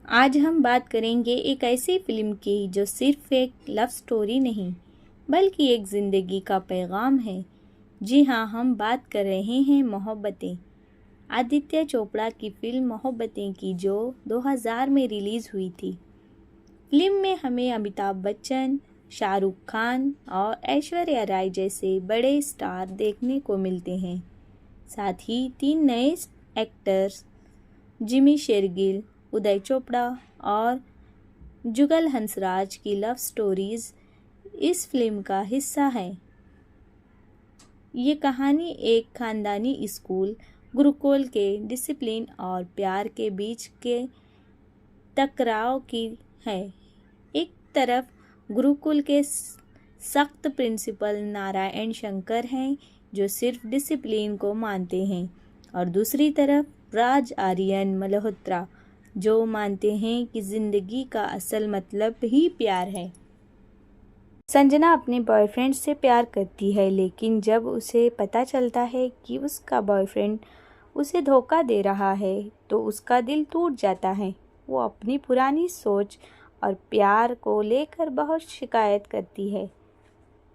आज हम बात करेंगे एक ऐसी फिल्म की जो सिर्फ एक लव स्टोरी नहीं बल्कि एक ज़िंदगी का पैगाम है। जी हाँ, हम बात कर रहे हैं मोहब्बतें। आदित्य चोपड़ा की फिल्म मोहब्बतें की जो 2000 में रिलीज़ हुई थी। फिल्म में हमें अमिताभ बच्चन, शाहरुख खान और ऐश्वर्या राय जैसे बड़े स्टार देखने को मिलते हैं। साथ ही 3 नए एक्टर्स जिमी शेरगिल, उदय चोपड़ा और जुगल हंसराज की लव स्टोरीज इस फिल्म का हिस्सा है। ये कहानी एक खानदानी स्कूल गुरुकुल के डिसिप्लिन और प्यार के बीच के टकराव की है। एक तरफ गुरुकुल के सख्त प्रिंसिपल नारायण शंकर हैं जो सिर्फ डिसिप्लिन को मानते हैं, और दूसरी तरफ राज आर्यन मल्होत्रा जो मानते हैं कि ज़िंदगी का असल मतलब ही प्यार है। संजना अपने बॉयफ्रेंड से प्यार करती है, लेकिन जब उसे पता चलता है कि उसका बॉयफ्रेंड उसे धोखा दे रहा है तो उसका दिल टूट जाता है। वो अपनी पुरानी सोच और प्यार को लेकर बहुत शिकायत करती है।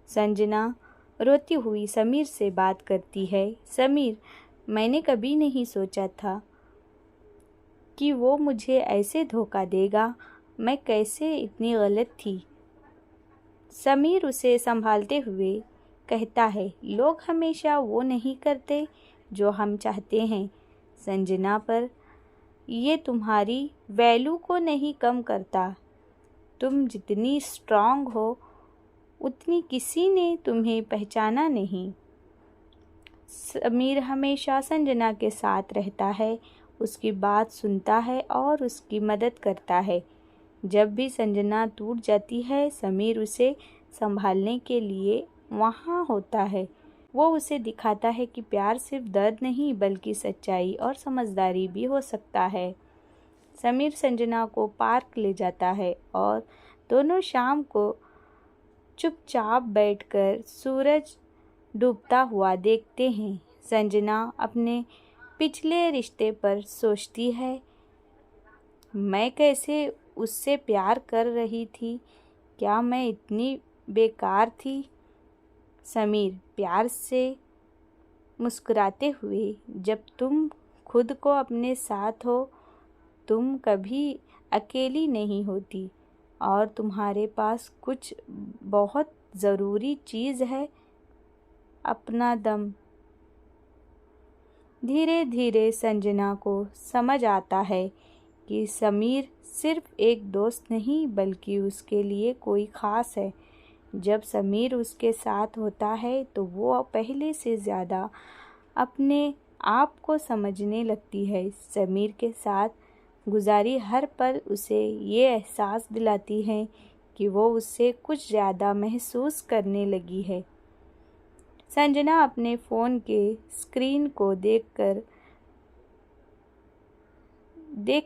संजना रोती हुई समीर से बात करती है। समीर, मैंने कभी नहीं सोचा था कि वो मुझे ऐसे धोखा देगा। मैं कैसे इतनी गलत थी। समीर उसे संभालते हुए कहता है, लोग हमेशा वो नहीं करते जो हम चाहते हैं संजना, पर ये तुम्हारी वैल्यू को नहीं कम करता। तुम जितनी स्ट्रांग हो उतनी किसी ने तुम्हें पहचाना नहीं। समीर हमेशा संजना के साथ रहता है, उसकी बात सुनता है और उसकी मदद करता है। जब भी संजना टूट जाती है, समीर उसे संभालने के लिए वहाँ होता है। वो उसे दिखाता है कि प्यार सिर्फ दर्द नहीं बल्कि सच्चाई और समझदारी भी हो सकता है। समीर संजना को पार्क ले जाता है और दोनों शाम को चुपचाप बैठकर सूरज डूबता हुआ देखते हैं। संजना अपने पिछले रिश्ते पर सोचती है, मैं कैसे उससे प्यार कर रही थी, क्या मैं इतनी बेकार थी। समीर प्यार से मुस्कुराते हुए, जब तुम खुद को अपने साथ हो तुम कभी अकेली नहीं होती, और तुम्हारे पास कुछ बहुत ज़रूरी चीज़ है, अपना दम। धीरे धीरे संजना को समझ आता है कि समीर सिर्फ एक दोस्त नहीं बल्कि उसके लिए कोई ख़ास है। जब समीर उसके साथ होता है तो वो पहले से ज़्यादा अपने आप को समझने लगती है। समीर के साथ गुजारी हर पल उसे ये एहसास दिलाती है कि वो उससे कुछ ज़्यादा महसूस करने लगी है। संजना अपने फ़ोन के स्क्रीन को देख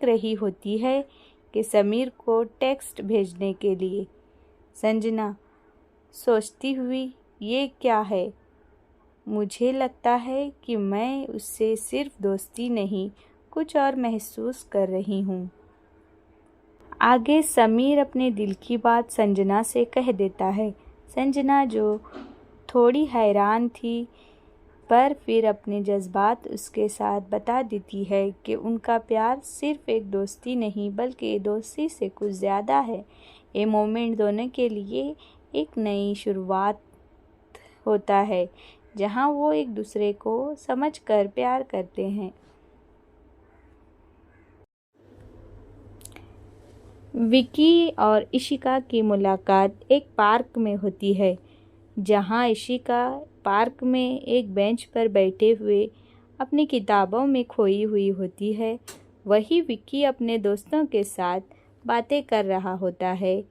रही होती है कि समीर को टेक्स्ट भेजने के लिए। संजना सोचती हुई, ये क्या है। मुझे लगता है कि मैं उससे सिर्फ दोस्ती नहीं कुछ और महसूस कर रही हूँ। आगे समीर अपने दिल की बात संजना से कह देता है। संजना जो थोड़ी हैरान थी पर फिर अपने जज्बात उसके साथ बता देती है कि उनका प्यार सिर्फ एक दोस्ती नहीं बल्कि दोस्ती से कुछ ज़्यादा है। ये मोमेंट दोनों के लिए एक नई शुरुआत होता है जहां वो एक दूसरे को समझकर प्यार करते हैं। विकी और इशिका की मुलाकात एक पार्क में होती है, जहां इशिका पार्क में एक बेंच पर बैठे हुए अपनी किताबों में खोई हुई होती है। वही विकी अपने दोस्तों के साथ बातें कर रहा होता है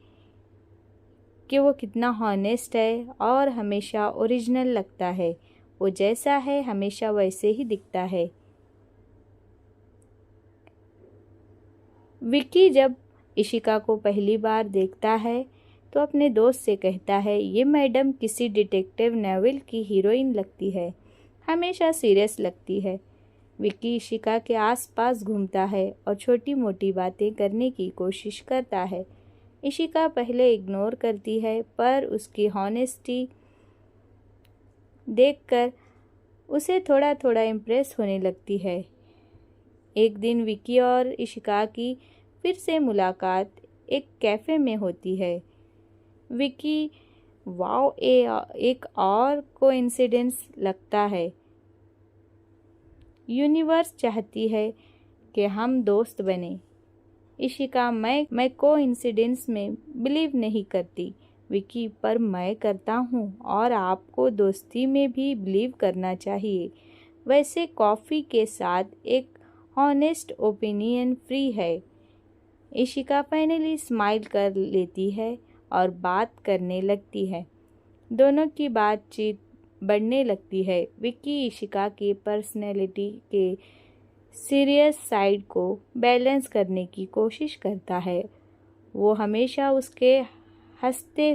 कि वो कितना हॉनेस्ट है और हमेशा ओरिजिनल लगता है। वो जैसा है हमेशा वैसे ही दिखता है। विकी जब इशिका को पहली बार देखता है तो अपने दोस्त से कहता है, ये मैडम किसी डिटेक्टिव नॉवेल की हीरोइन लगती है, हमेशा सीरियस लगती है। विक्की इशिका के आसपास घूमता है और छोटी मोटी बातें करने की कोशिश करता है। इशिका पहले इग्नोर करती है, पर उसकी हॉनेस्टी देखकर उसे थोड़ा थोड़ा इम्प्रेस होने लगती है। एक दिन विक्की और इशिका की फिर से मुलाकात एक कैफ़े में होती है। विक्की वाओ एक और कोइंसिडेंस लगता है। यूनिवर्स चाहती है कि हम दोस्त बने। इशिका मैं कोइंसिडेंस में बिलीव नहीं करती। विक्की पर मैं करता हूँ और आपको दोस्ती में भी बिलीव करना चाहिए। वैसे कॉफ़ी के साथ एक हॉनेस्ट ओपिनियन फ्री है। इशिका फाइनली स्माइल कर लेती है और बात करने लगती है। दोनों की बातचीत बढ़ने लगती है। विक्की इशिका की पर्सनैलिटी के सीरियस साइड को बैलेंस करने की कोशिश करता है। वो हमेशा उसके हंसते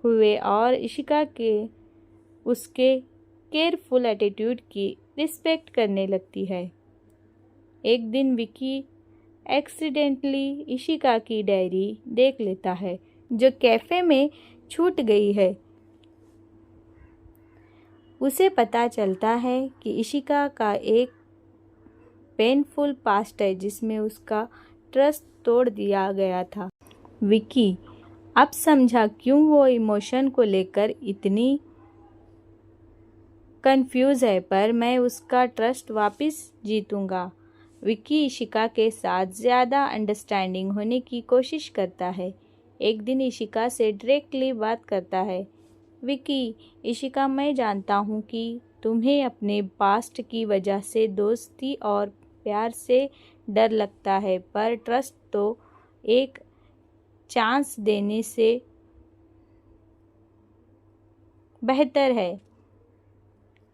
हुए और इशिका के उसके केयरफुल एटीट्यूड की रिस्पेक्ट करने लगती है। एक दिन विक्की एक्सीडेंटली इशिका की डायरी देख लेता है, जो कैफ़े में छूट गई है। उसे पता चलता है कि इशिका का एक पेनफुल पास्ट है जिसमें उसका ट्रस्ट तोड़ दिया गया था। विक्की अब समझा क्यों वो इमोशन को लेकर इतनी कंफ्यूज है, पर मैं उसका ट्रस्ट वापस जीतूंगा। विक्की इशिका के साथ ज़्यादा अंडरस्टैंडिंग होने की कोशिश करता है। एक दिन इशिका से डायरेक्टली बात करता है। विक्की, इशिका, मैं जानता हूँ कि तुम्हें अपने पास्ट की वजह से दोस्ती और प्यार से डर लगता है, पर ट्रस्ट तो एक चांस देने से बेहतर है।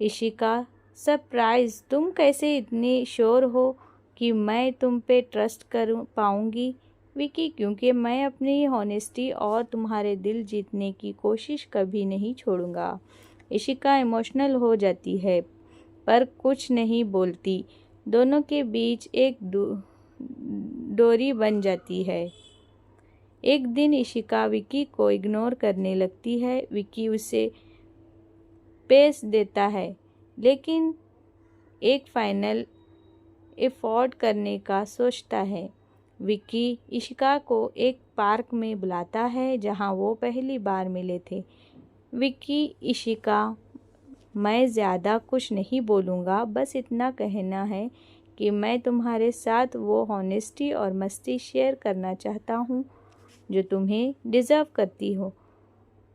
इशिका सरप्राइज, तुम कैसे इतनी श्योर हो कि मैं तुम पे ट्रस्ट कर पाऊंगी? विक्की, क्योंकि मैं अपनी हॉनेस्टी और तुम्हारे दिल जीतने की कोशिश कभी नहीं छोड़ूंगा। इशिका इमोशनल हो जाती है, पर कुछ नहीं बोलती। दोनों के बीच एक डोरी बन जाती है। एक दिन इशिका विक्की को इग्नोर करने लगती है। विक्की उसे पेश देता है, लेकिन एक फाइनल एफर्ट करने का सोचता है। विक्की इशिका को एक पार्क में बुलाता है जहां वो पहली बार मिले थे। विक्की, इशिका, मैं ज़्यादा कुछ नहीं बोलूँगा, बस इतना कहना है कि मैं तुम्हारे साथ वो हॉनेस्टी और मस्ती शेयर करना चाहता हूँ जो तुम्हें डिज़र्व करती हो।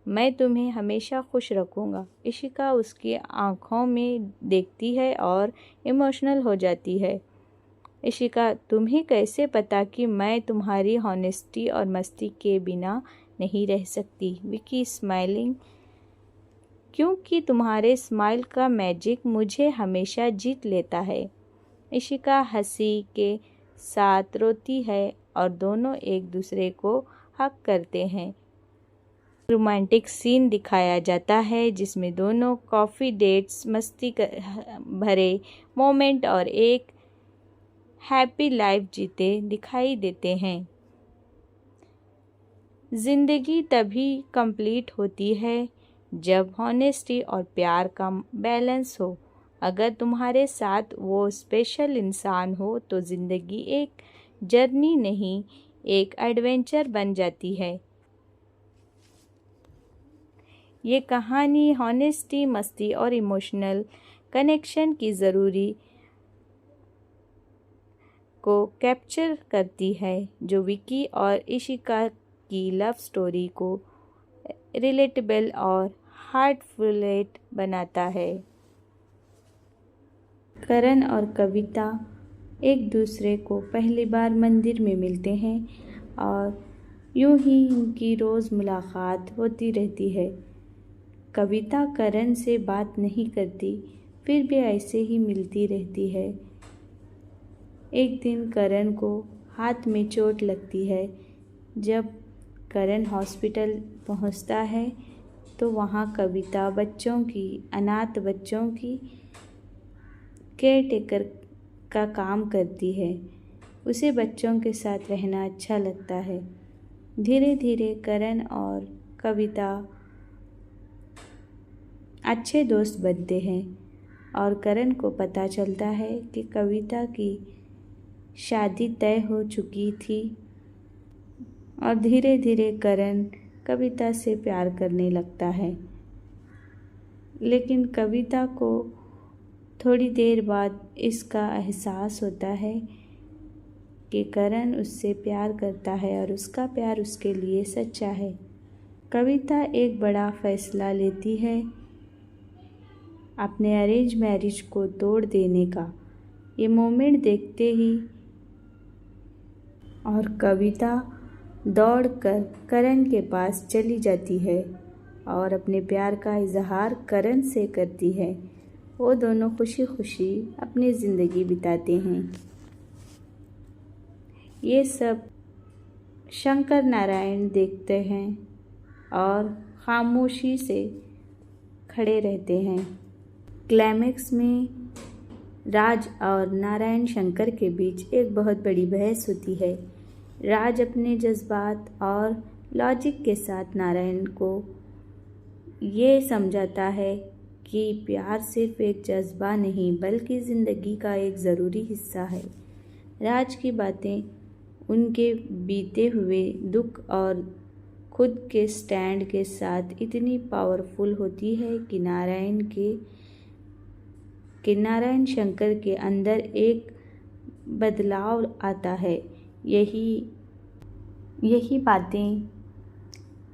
मैं तुम्हें हमेशा खुश रखूँगा। इशिका उसकी आँखों में देखती है और इमोशनल हो जाती है। इशिका, तुम्हें कैसे पता कि मैं तुम्हारी हॉनेस्टी और मस्ती के बिना नहीं रह सकती? विक्की स्माइलिंग, क्योंकि तुम्हारे स्माइल का मैजिक मुझे हमेशा जीत लेता है। इशिका हंसी के साथ रोती है और दोनों एक दूसरे को हक करते हैं। रोमांटिक सीन दिखाया जाता है जिसमें दोनों कॉफ़ी डेट्स, मस्ती भरे मोमेंट और एक हैप्पी लाइफ जीते दिखाई देते हैं। ज़िंदगी तभी कंप्लीट होती है जब हॉनेस्टी और प्यार का बैलेंस हो। अगर तुम्हारे साथ वो स्पेशल इंसान हो तो ज़िंदगी एक जर्नी नहीं, एक एडवेंचर बन जाती है। ये कहानी हॉनेस्टी, मस्ती और इमोशनल कनेक्शन की ज़रूरी को कैप्चर करती है, जो विक्की और इशिका की लव स्टोरी को रिलेटेबल और हार्टफुल बनाता है। करण और कविता एक दूसरे को पहली बार मंदिर में मिलते हैं और यूं ही उनकी रोज़ मुलाकात होती रहती है। कविता करण से बात नहीं करती, फिर भी ऐसे ही मिलती रहती है। एक दिन करण को हाथ में चोट लगती है। जब करण हॉस्पिटल पहुंचता है तो वहां कविता अनाथ बच्चों की केयरटेकर का काम करती है। उसे बच्चों के साथ रहना अच्छा लगता है। धीरे धीरे करण और कविता अच्छे दोस्त बनते हैं और करण को पता चलता है कि कविता की शादी तय हो चुकी थी और धीरे धीरे करण कविता से प्यार करने लगता है। लेकिन कविता को थोड़ी देर बाद इसका एहसास होता है कि करण उससे प्यार करता है और उसका प्यार उसके लिए सच्चा है। कविता एक बड़ा फैसला लेती है, अपने अरेंज मैरिज को तोड़ देने का। ये मोमेंट देखते ही और कविता दौड़कर करण के पास चली जाती है और अपने प्यार का इजहार करण से करती है। वो दोनों खुशी खुशी अपनी ज़िंदगी बिताते हैं। ये सब शंकर नारायण देखते हैं और खामोशी से खड़े रहते हैं। क्लाइमेक्स में राज और नारायण शंकर के बीच एक बहुत बड़ी बहस होती है। राज अपने जज्बात और लॉजिक के साथ नारायण को ये समझाता है कि प्यार सिर्फ एक जज्बा नहीं बल्कि ज़िंदगी का एक ज़रूरी हिस्सा है। राज की बातें उनके बीते हुए दुख और खुद के स्टैंड के साथ इतनी पावरफुल होती है कि नारायण शंकर के अंदर एक बदलाव आता है। यही बातें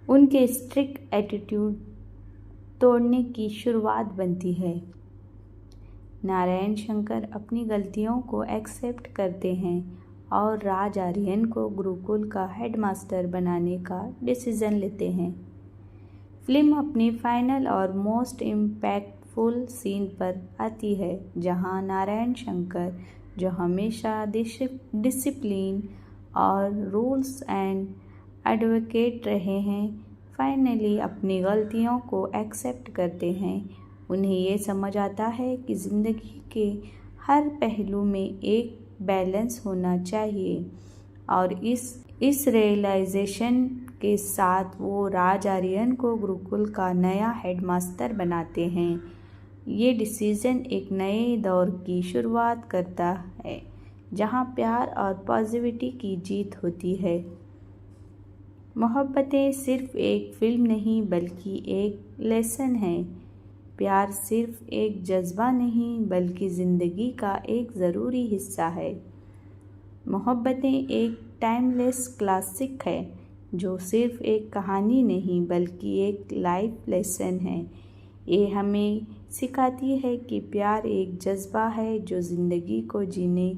उनके स्ट्रिक्ट एटीट्यूड तोड़ने की शुरुआत बनती है। नारायण शंकर अपनी गलतियों को एक्सेप्ट करते हैं और राज आर्यन को गुरुकुल का हेडमास्टर बनाने का डिसीजन लेते हैं। फिल्म अपनी फाइनल और मोस्ट इम्पैक्टफुल सीन पर आती है, जहां नारायण शंकर, जो हमेशा डिसिप्लिन और रूल्स एंड एडवोकेट रहे हैं, फाइनली अपनी गलतियों को एक्सेप्ट करते हैं। उन्हें ये समझ आता है कि ज़िंदगी के हर पहलू में एक बैलेंस होना चाहिए और इस रियलाइजेशन के साथ वो राज आर्यन को गुरुकुल का नया हेडमास्टर बनाते हैं। ये डिसीज़न एक नए दौर की शुरुआत करता है, जहां प्यार और पॉजिटिविटी की जीत होती है। मोहब्बतें सिर्फ एक फिल्म नहीं बल्कि एक लेसन है। प्यार सिर्फ एक जज्बा नहीं बल्कि ज़िंदगी का एक ज़रूरी हिस्सा है। मोहब्बतें एक टाइमलेस क्लासिक है जो सिर्फ एक कहानी नहीं बल्कि एक लाइफ लेसन है। ये हमें सिखाती है कि प्यार एक जज्बा है जो ज़िंदगी को जीने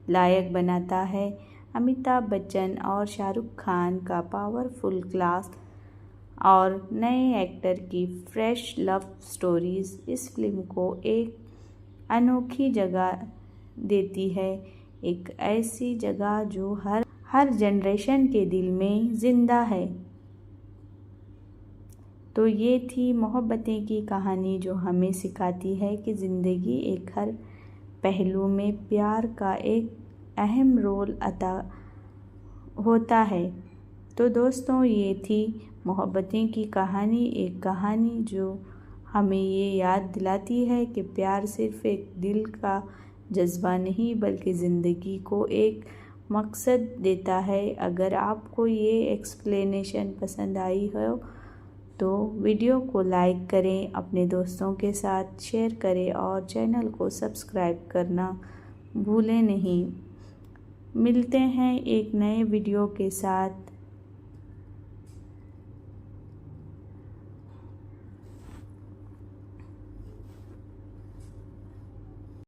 लायक बनाता है। अमिताभ बच्चन और शाहरुख खान का पावरफुल क्लास और नए एक्टर की फ्रेश लव स्टोरीज़ इस फिल्म को एक अनोखी जगह देती है, एक ऐसी जगह जो हर जनरेशन के दिल में ज़िंदा है। तो ये थी मोहब्बतें की कहानी जो हमें सिखाती है कि ज़िंदगी एक हर पहलू में प्यार का एक अहम रोल अदा होता है। तो दोस्तों, ये थी मोहब्बतें की कहानी, एक कहानी जो हमें ये याद दिलाती है कि प्यार सिर्फ एक दिल का जज्बा नहीं बल्कि ज़िंदगी को एक मकसद देता है। अगर आपको ये एक्सप्लेनेशन पसंद आई हो तो वीडियो को लाइक करें, अपने दोस्तों के साथ शेयर करें और चैनल को सब्सक्राइब करना भूलें नहीं। मिलते हैं एक नए वीडियो के साथ।